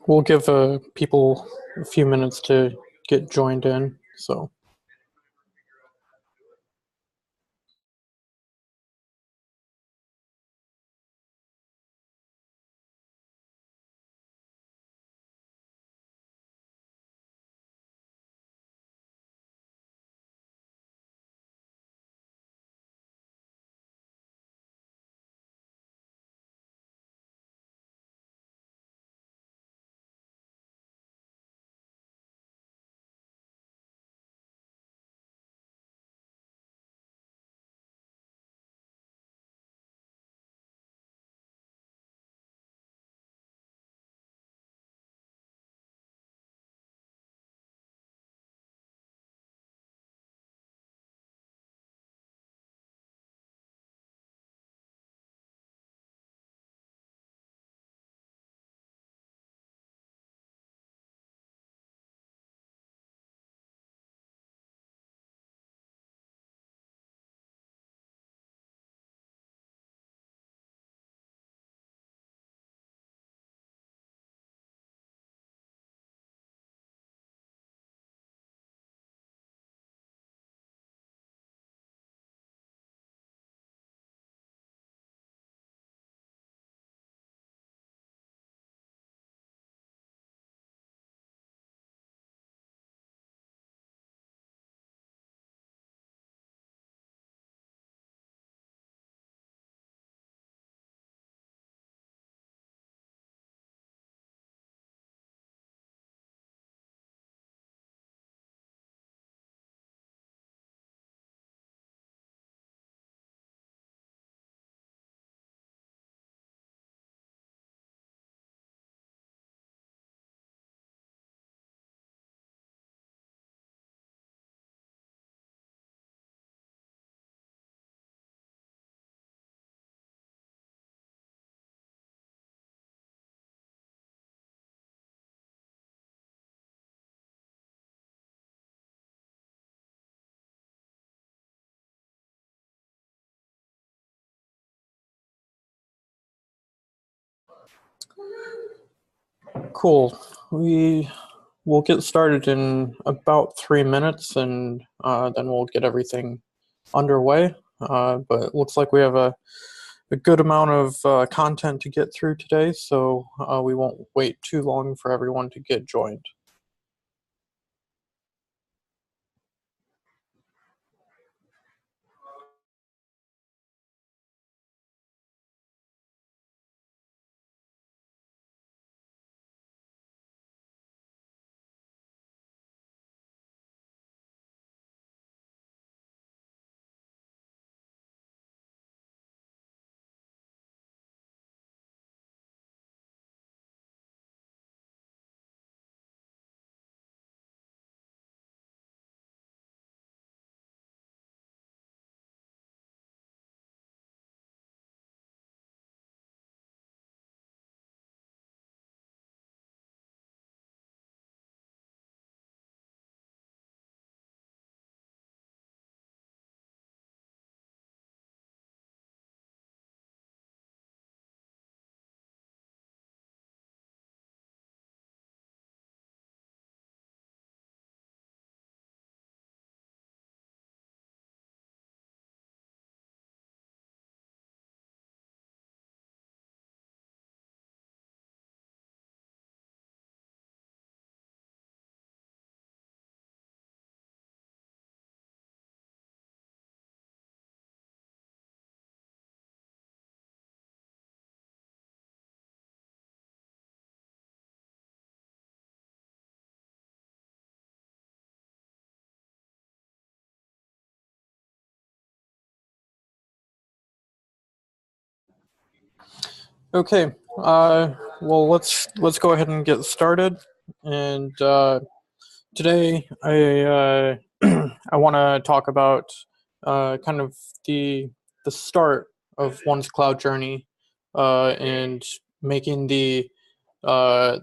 We'll give people a few minutes to get joined in. So, cool. We will get started in about 3 minutes, and then we'll get everything underway. But it looks like we have a good amount of content to get through today, so we won't wait too long for everyone to get joined. Okay. Well, let's go ahead and get started. And today, I want to talk about kind of the start of one's cloud journey, and making the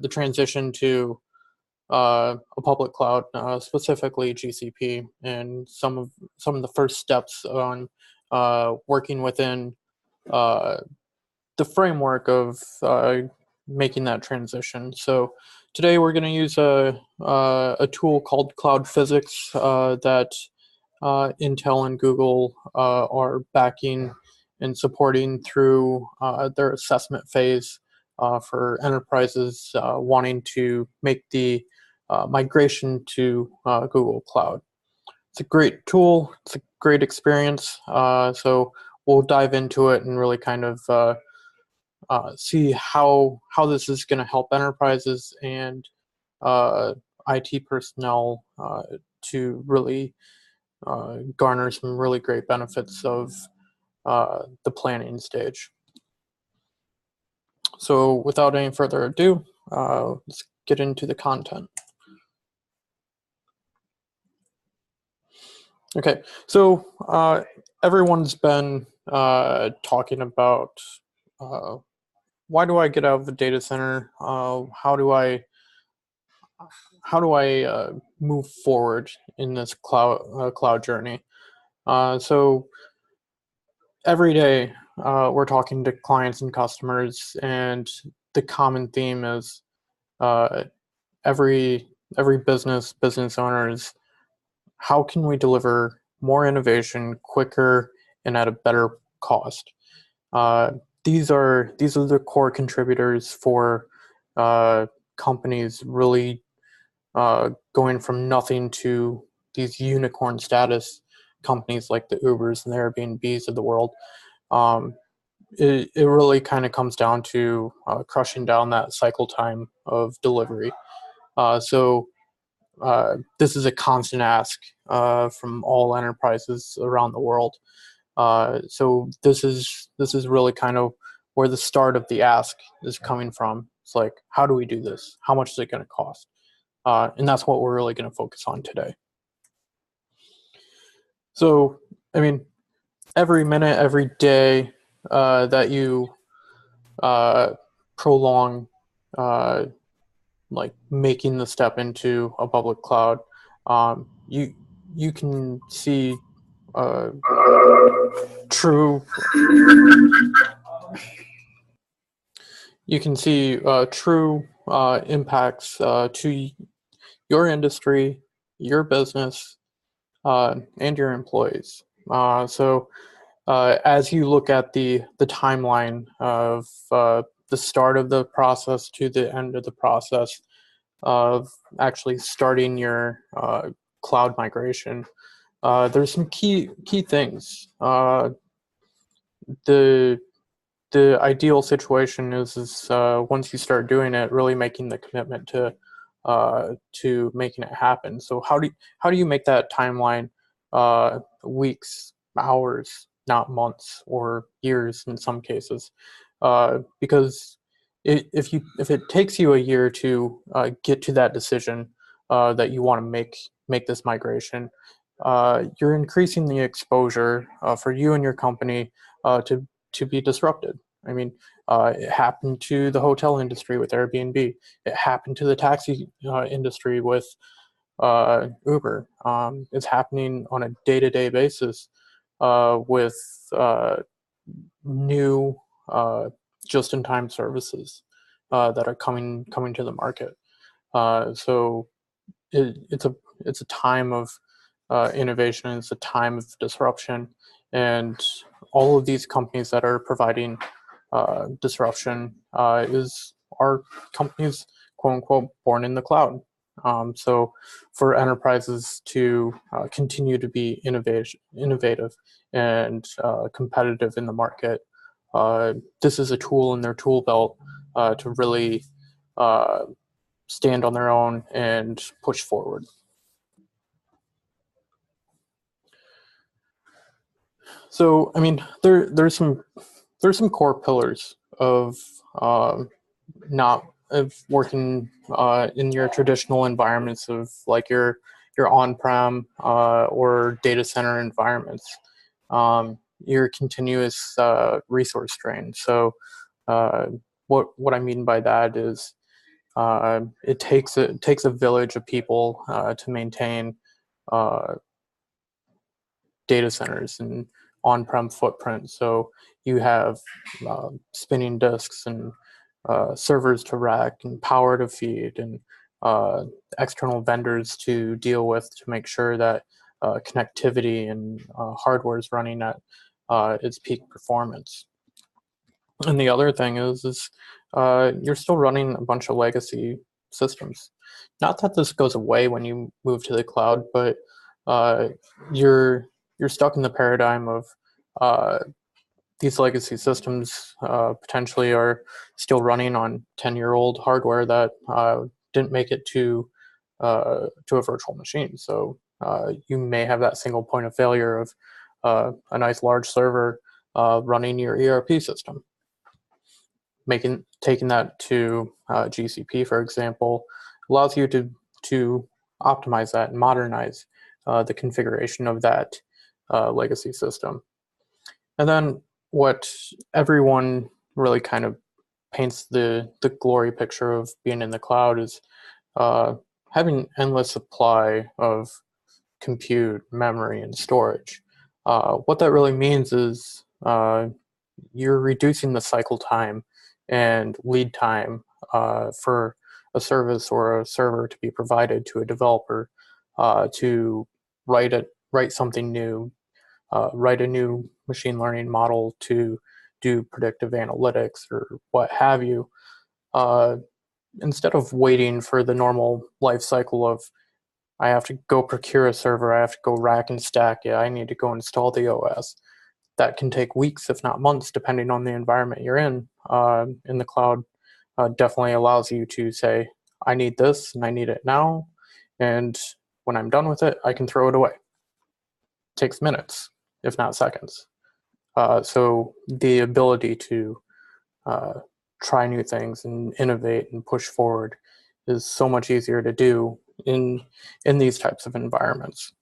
transition to a public cloud, specifically GCP, and some of the first steps on working within uh, the framework of making that transition. So today we're going to use a tool called Cloud Physics that Intel and Google are backing and supporting through their assessment phase for enterprises wanting to make the migration to Google Cloud. It's a great tool. It's a great experience. So we'll dive into it and really kind of see how this is going to help enterprises and IT personnel to really garner some really great benefits of the planning stage. So without any further ado, let's get into the content. Okay, so everyone's been talking about why do I get out of the data center? How do I move forward in this cloud journey? So every day we're talking to clients and customers, and the common theme is every business owner is, how can we deliver more innovation quicker and at a better cost? These are the core contributors for companies really going from nothing to these unicorn status companies like the Ubers and the Airbnbs of the world. It really kind of comes down to crushing down that cycle time of delivery. So this is a constant ask from all enterprises around the world. So this is really kind of where the start of the ask is coming from. It's like, how do we do this? How much is it going to cost? And that's what we're really going to focus on today. So, I mean, every minute, every day that you prolong like making the step into a public cloud, you can see true impacts to your industry, your business, and your employees. So as you look at the timeline of the start of the process to the end of the process of actually starting your cloud migration, there's some key things. The ideal situation is once you start doing it, really making the commitment to making it happen. So how do you make that timeline weeks, hours, not months or years in some cases? Because if it takes you a year to get to that decision that you want to make this migration, you're increasing the exposure for you and your company to be disrupted. I mean, it happened to the hotel industry with Airbnb. It happened to the taxi industry with Uber. It's happening on a day-to-day basis with new just-in-time services that are coming to the market. So it's a time of innovation. It's a time of disruption, and all of these companies that are providing disruption are companies, quote unquote, born in the cloud. So for enterprises to continue to be innovative and competitive in the market, this is a tool in their tool belt to really stand on their own and push forward. So, I mean, there's some core pillars of not of working in your traditional environments of like your on-prem or data center environments. Your continuous resource drain. So, what I mean by that is it takes a village of people to maintain data centers and on-prem footprint. So you have spinning disks and servers to rack and power to feed and external vendors to deal with to make sure that connectivity and hardware is running at its peak performance. And the other thing is you're still running a bunch of legacy systems. Not that this goes away when you move to the cloud, but uh, you're stuck in the paradigm of these legacy systems potentially are still running on 10-year-old hardware that didn't make it to a virtual machine. So you may have that single point of failure of a nice large server running your ERP system. Taking that to GCP, for example, allows you to optimize that and modernize the configuration of that legacy system. And then what everyone really kind of paints the glory picture of being in the cloud is having endless supply of compute, memory, and storage. What that really means is you're reducing the cycle time and lead time for a service or a server to be provided to a developer to write something new, write a new machine learning model to do predictive analytics or what have you. Instead of waiting for the normal life cycle of I have to go procure a server, I have to go rack and stack it, I need to go install the OS. That can take weeks, if not months, depending on the environment you're in. In the cloud, definitely allows you to say, I need this and I need it now. And when I'm done with it, I can throw it away. It takes minutes, if not seconds. So the ability to try new things and innovate and push forward is so much easier to do in these types of environments.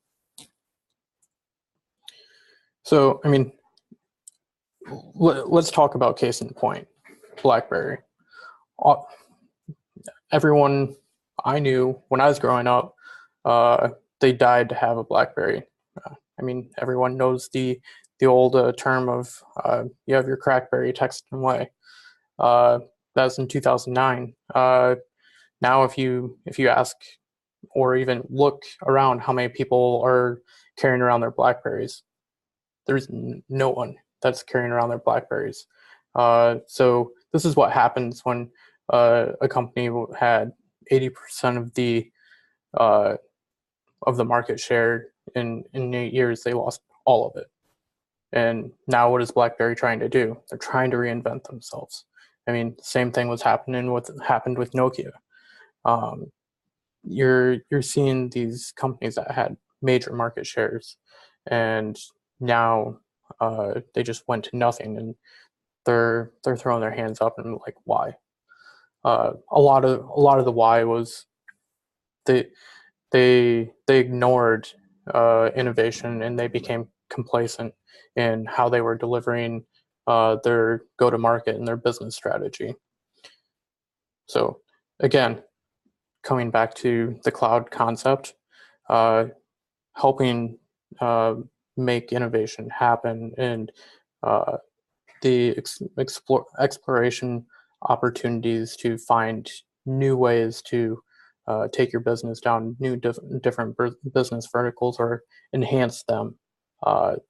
So, I mean, let's talk about case in point, BlackBerry. Everyone I knew when I was growing up, they died to have a BlackBerry. I mean, everyone knows the old term of you have your crackberry, text them away. That was in 2009. Now, if you ask or even look around how many people are carrying around their BlackBerries, there's no one that's carrying around their BlackBerries. So this is what happens when a company had 80% of the market share in 8 years. They lost all of it. And now what is BlackBerry trying to do? They're trying to reinvent themselves. I mean, same thing happened with Nokia. You're seeing these companies that had major market shares, and now they just went to nothing, and they're throwing their hands up and like, why? A lot of the why was they ignored innovation, and they became complacent in how they were delivering their go-to-market and their business strategy. So again, coming back to the cloud concept, helping make innovation happen, and the exploration opportunities to find new ways to take your business down new different business verticals or enhance them.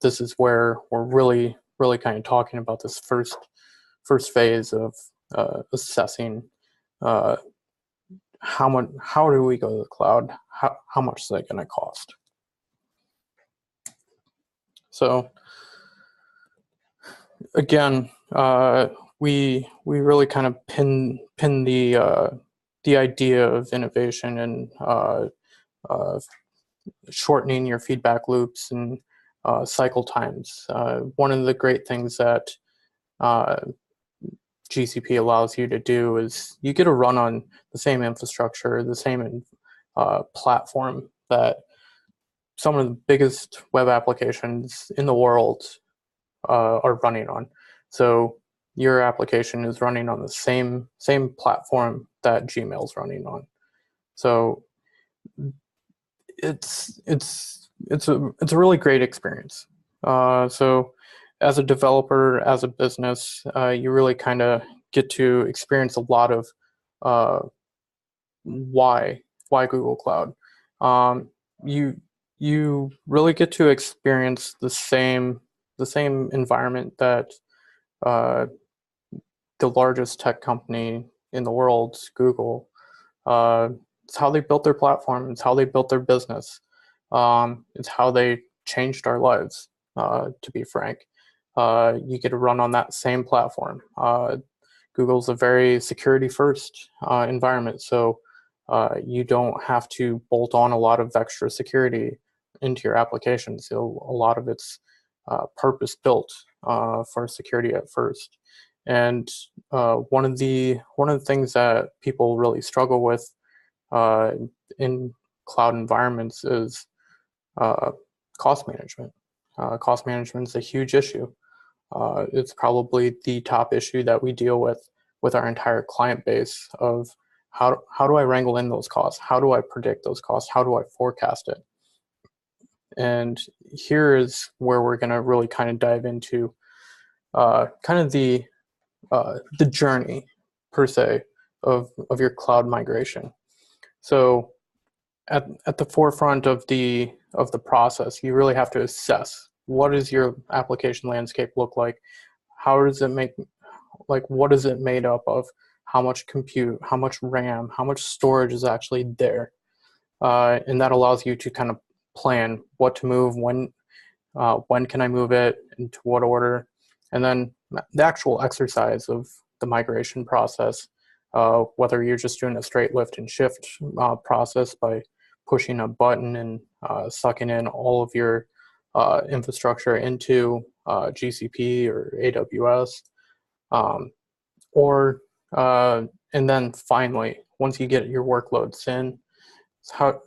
This is where we're really kind of talking about this first phase of assessing how do we go to the cloud? How much is that going to cost? So again, we really kind of pin the idea of innovation and shortening your feedback loops and cycle times. One of the great things that GCP allows you to do is you get to run on the same infrastructure, the same platform that some of the biggest web applications in the world are running on. So your application is running on the same platform that Gmail's running on. So it's a really great experience. So as a developer, as a business, you really kind of get to experience a lot of uh, why Google Cloud. You you really get to experience the same environment that uh, the largest tech company in the world, Google. Uh, it's how they built their platform. It's how they built their business. It's how they changed our lives. To be frank, you get to run on that same platform. Google's a very security-first environment, so you don't have to bolt on a lot of extra security into your application. So a lot of it's purpose-built for security at first. And one of the things that people really struggle with uh, in cloud environments is uh, cost management. Cost management is a huge issue. It's probably the top issue that we deal with our entire client base of how do I wrangle in those costs? How do I predict those costs? How do I forecast it? And here is where we're going to really kind of dive into kind of the journey per se of your cloud migration. So at the forefront of the process, you really have to assess what does your application landscape look like? How does it make, like, what is it made up of? How much compute, how much RAM, how much storage is actually there? And that allows you to kind of plan what to move, when can I move it, into what order, and then the actual exercise of the migration process, whether you're just doing a straight lift and shift process by pushing a button and sucking in all of your infrastructure into GCP or AWS, or and then finally, once you get your workloads in, it's how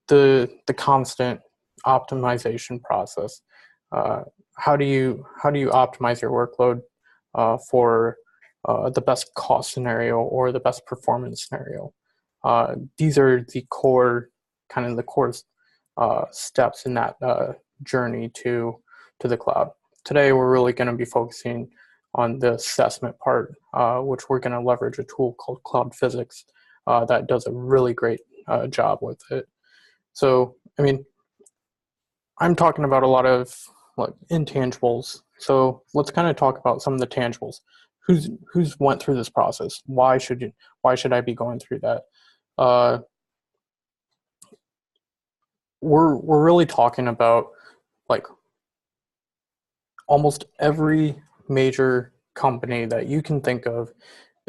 the constant optimization process. How do you optimize your workload for the best cost scenario or the best performance scenario? These are the core steps in that journey to the cloud. Today, we're really going to be focusing on the assessment part, which we're going to leverage a tool called Cloud Physics that does a really great job with it. So, I mean, I'm talking about a lot of like intangibles. So let's kind of talk about some of the tangibles. Who's went through this process? Why should I be going through that? Uh, we're really talking about like almost every major company that you can think of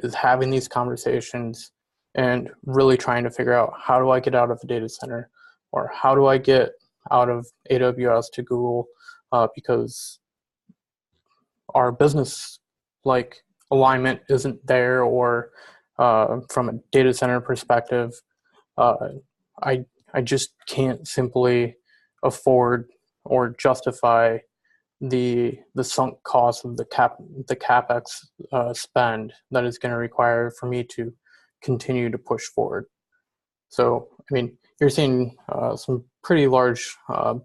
is having these conversations and really trying to figure out, how do I get out of the data center, or how do I get out of AWS to Google, because our business like alignment isn't there, or from a data center perspective, uh, I just can't simply afford or justify the sunk cost of the capex spend that is going to require for me to continue to push forward. So, I mean, you're seeing some pretty large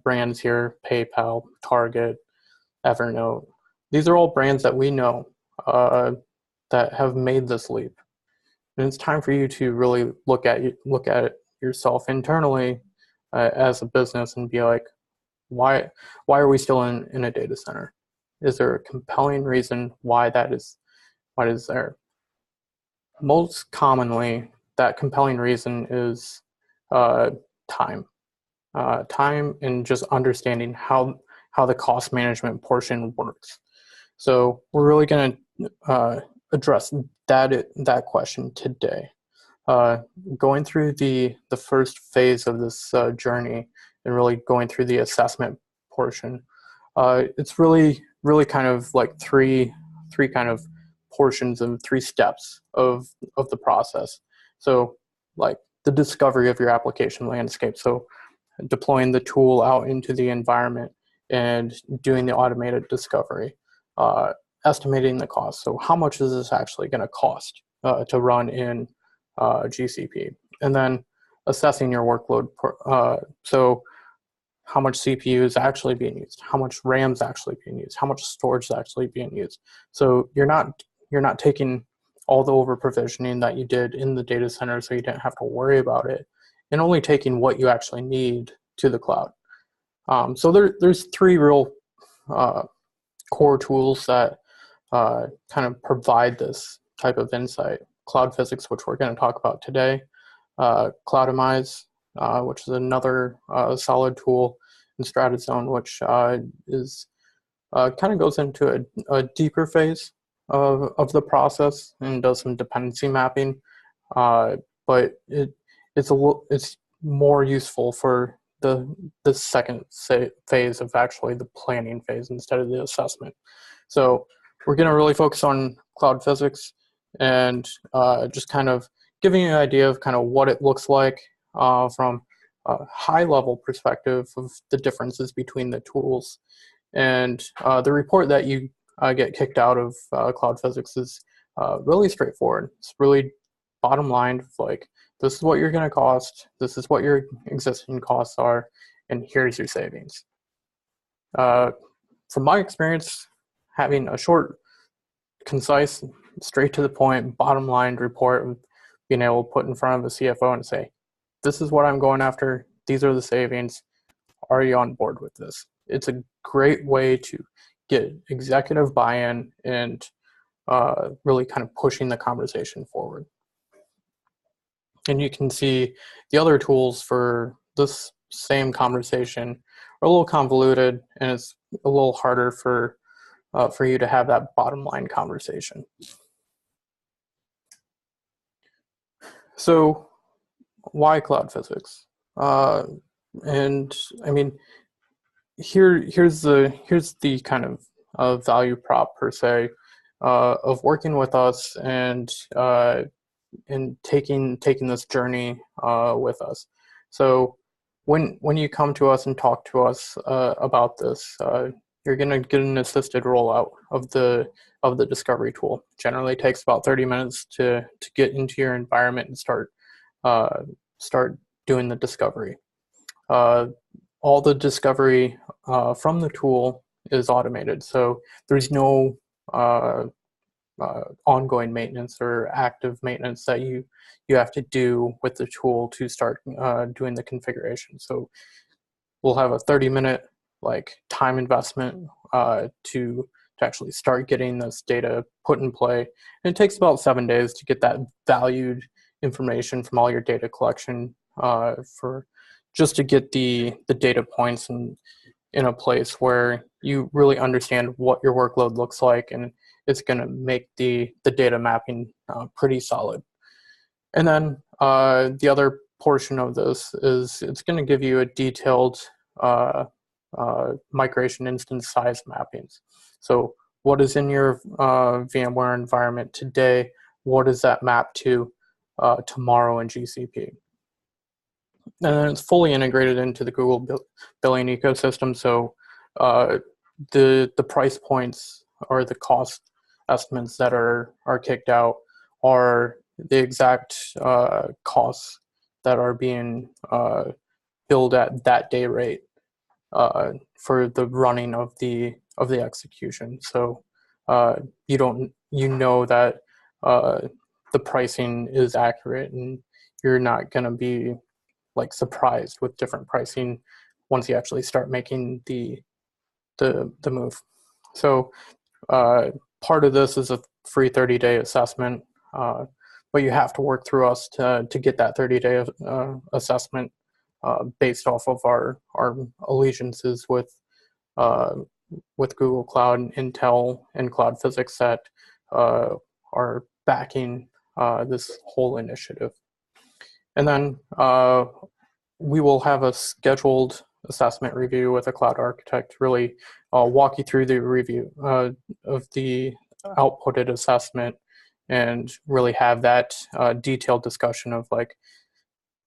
brands here: PayPal, Target, Evernote. These are all brands that we know that have made this leap, and it's time for you to really look at it yourself internally as a business and be like, why are we still in a data center? Is there a compelling reason why that is there? Most commonly, that compelling reason is time. Time and just understanding how the cost management portion works. So we're really going to address that question today. Going through the first phase of this journey and really going through the assessment portion, it's really kind of like three kind of portions and three steps of the process. So like the discovery of your application landscape. So deploying the tool out into the environment and doing the automated discovery, estimating the cost. So how much is this actually going to cost to run in GCP? And then assessing your workload. So how much CPU is actually being used, how much RAM is actually being used, how much storage is actually being used. So you're not you're not taking all the over provisioning that you did in the data center, so you didn't have to worry about it, and only taking what you actually need to the cloud. So there's three real core tools that kind of provide this type of insight. Cloud Physics, which we're going to talk about today, Cloudimize, which is another solid tool, and Stratozone, which is kind of goes into a deeper phase of the process and does some dependency mapping, but it's more useful for the second phase of actually the planning phase instead of the assessment. So we're going to really focus on Cloud Physics and just kind of giving you an idea of kind of what it looks like from a high level perspective of the differences between the tools. And the report that you get kicked out of Cloud Physics is really straightforward. It's really bottom line, like, this is what you're going to cost, this is what your existing costs are, and here's your savings. From my experience, having a short, concise, straight to the point, bottom line report, being able to put in front of a CFO and say, this is what I'm going after, these are the savings, are you on board with this? It's a great way to get executive buy-in and really kind of pushing the conversation forward. And you can see the other tools for this same conversation are a little convoluted, and it's a little harder for you to have that bottom line conversation. So why Cloud Physics? And I mean, here's the kind of value prop per se of working with us and taking this journey with us. So when you come to us and talk to us about this, you're going to get an assisted rollout of the discovery tool. Generally takes about 30 minutes to get into your environment and start doing the discovery. All the discovery from the tool is automated, so there's no ongoing maintenance or active maintenance that you have to do with the tool to start doing the configuration. So we'll have a 30-minute time investment to actually start getting this data put in play, and it takes about 7 days to get that valued information from all your data collection for just to get the data points in a place where you really understand what your workload looks like, and it's going to make the data mapping pretty solid. And then the other portion of this is it's going to give you a detailed migration instance size mappings. So what is in your VMware environment today? What does that map to tomorrow in GCP? And then it's fully integrated into the Google billing ecosystem. So the price points or the cost estimates that are kicked out are the exact costs that are being billed at that day rate for the running of the execution. So you know that the pricing is accurate, and you're not going to be surprised with different pricing once you actually start making the move. So part of this is a free 30-day assessment, but you have to work through us to get that 30-day assessment based off of our allegiances with Google Cloud, and Intel, and Cloud Physics that are backing this whole initiative. And then we will have a scheduled assessment review with a cloud architect, really walk you through the review of the outputted assessment, and really have that detailed discussion of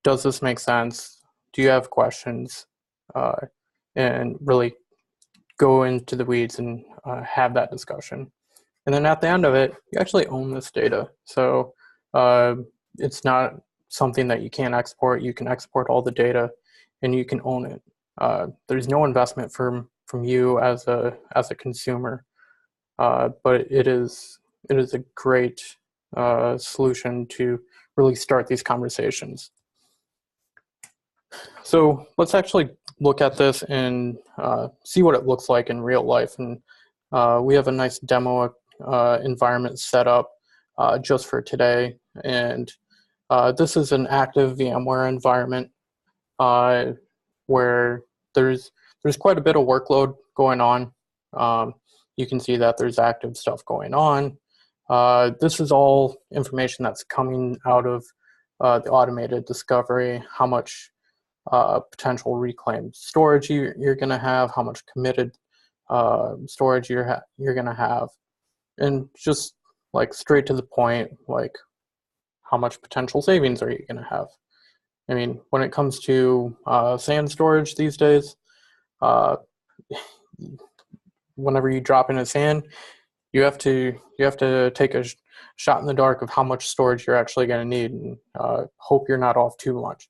does this make sense? Do you have questions? And really go into the weeds and have that discussion. And then at the end of it, you actually own this data. So it's not something that you can't export. You can export all the data, and you can own it. There's no investment from you as a consumer, but it is it is a great solution to really start these conversations. So let's actually look at this and see what it looks like in real life. And we have a nice demo environment set up just for today. And this is an active VMware environment where there's quite a bit of workload going on. You can see that there's active stuff going on. This is all information that's coming out of the automated discovery, how much potential reclaimed storage you're going to have, how much committed storage you're going to have, and just like straight to the point, like how much potential savings are you going to have. I mean, when it comes to SAN storage these days, whenever you drop in a SAN, you have to take a shot in the dark of how much storage you're actually going to need, and hope you're not off too much.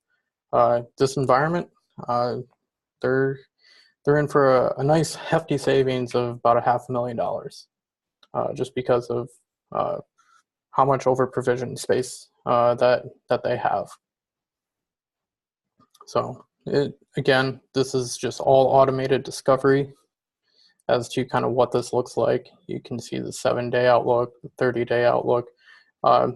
This environment, they're in for a nice hefty savings of about $500,000, just because of how much over provisioned space that they have. So again, this is just all automated discovery as to kind of what this looks like. You can see the 7-day outlook, the 30-day outlook.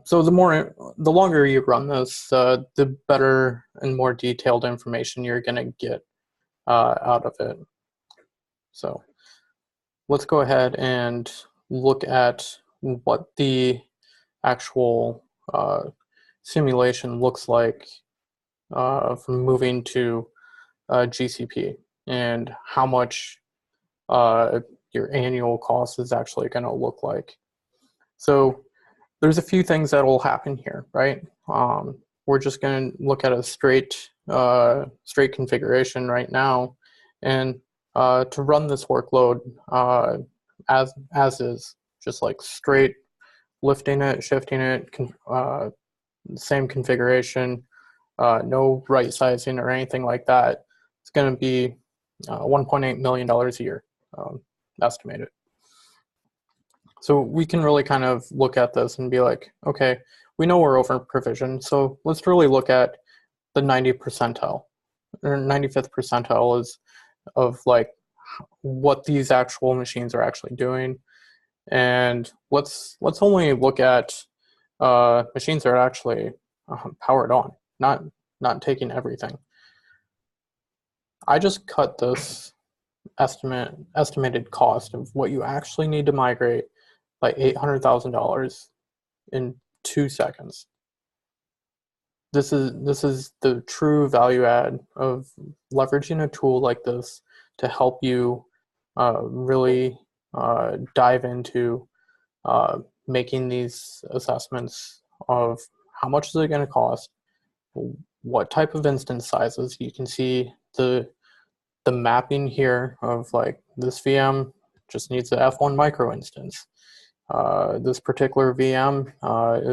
So the longer you run this, the better and more detailed information you're going to get out of it. So let's go ahead and look at what the actual simulation looks like from moving to GCP, and how much your annual cost is actually going to look like. So there's a few things that will happen here, right? We're just going to look at a straight configuration right now, and to run this workload as is, just like straight lifting it, shifting it, same configuration, no right sizing or anything like that. It's going to be $1.8 million a year, estimated. So we can really kind of look at this and be like, okay, we know we're over provisioned, so let's really look at the 90th percentile or 95th percentile is of like what these actual machines are actually doing. And let's only look at machines that are actually powered on, not taking everything. I just cut this estimated cost of what you actually need to migrate by $800,000 in 2 seconds. This is the true value add of leveraging a tool like this to help you really dive into making these assessments of how much is it going to cost, what type of instance sizes. You can see the mapping here of like this VM just needs a F1 micro instance. This particular VM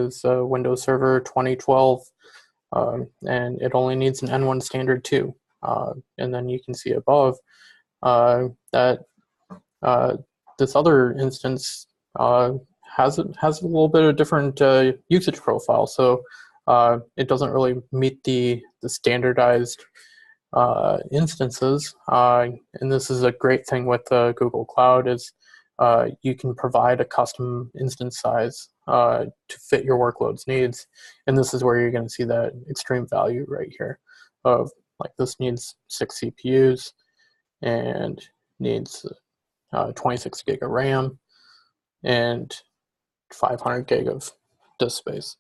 is a Windows Server 2012, and it only needs an N1 standard 2. And then you can see above that this other instance has a little bit of different usage profile. So it doesn't really meet the standardized instances. And this is a great thing with Google Cloud is you can provide a custom instance size to fit your workload's needs. And this is where you're going to see that extreme value right here of like this needs 6 CPUs and needs 26 gig of RAM and 500 gig of disk space.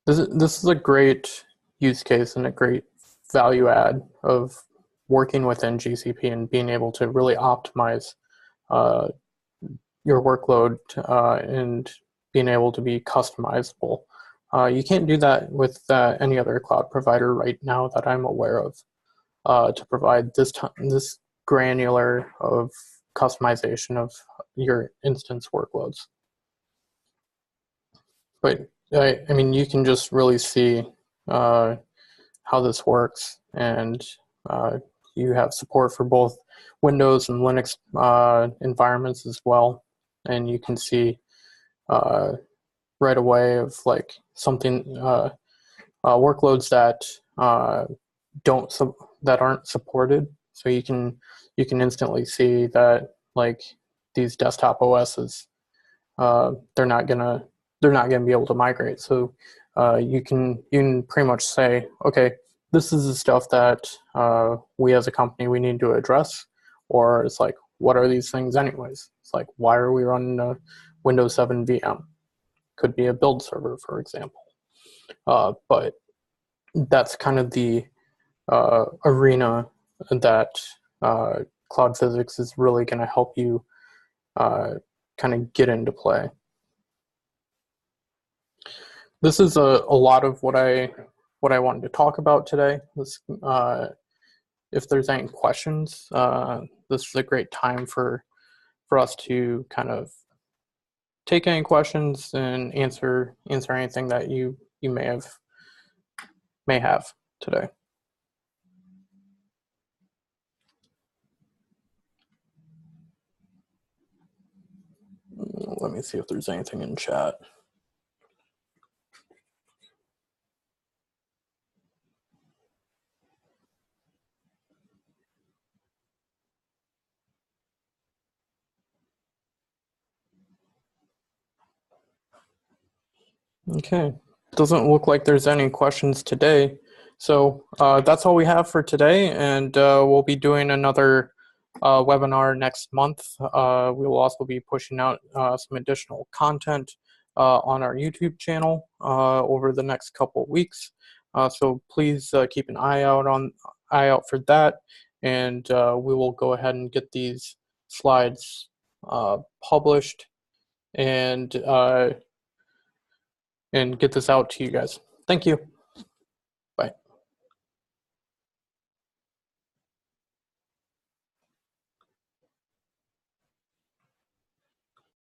This is a great use case and a great value add of working within GCP and being able to really optimize your workload and being able to be customizable. You can't do that with any other cloud provider right now that I'm aware of to provide this granular of customization of your instance workloads. But I mean, you can just really see how this works, and you have support for both Windows and Linux environments as well. and you can see right away of like something workloads that that aren't supported. So you can instantly see that like these desktop OSs they're not gonna be able to migrate. So you can pretty much say, okay, this is the stuff that we as a company we need to address, or it's like, what are these things anyways? It's like, why are we running a Windows 7 VM? Could be a build server, for example. But that's kind of the arena that Cloud Physics is really going to help you kind of get into play. This is a lot of what I wanted to talk about today. If there's any questions, this is a great time for us to kind of take any questions and answer anything that you may have today. Let me see if there's anything in chat. Okay, doesn't look like there's any questions today. So that's all we have for today, and we'll be doing another webinar next month. We will also be pushing out some additional content on our YouTube channel over the next couple of weeks. So please keep an eye out for that, and we will go ahead and get these slides published and get this out to you guys. Thank you.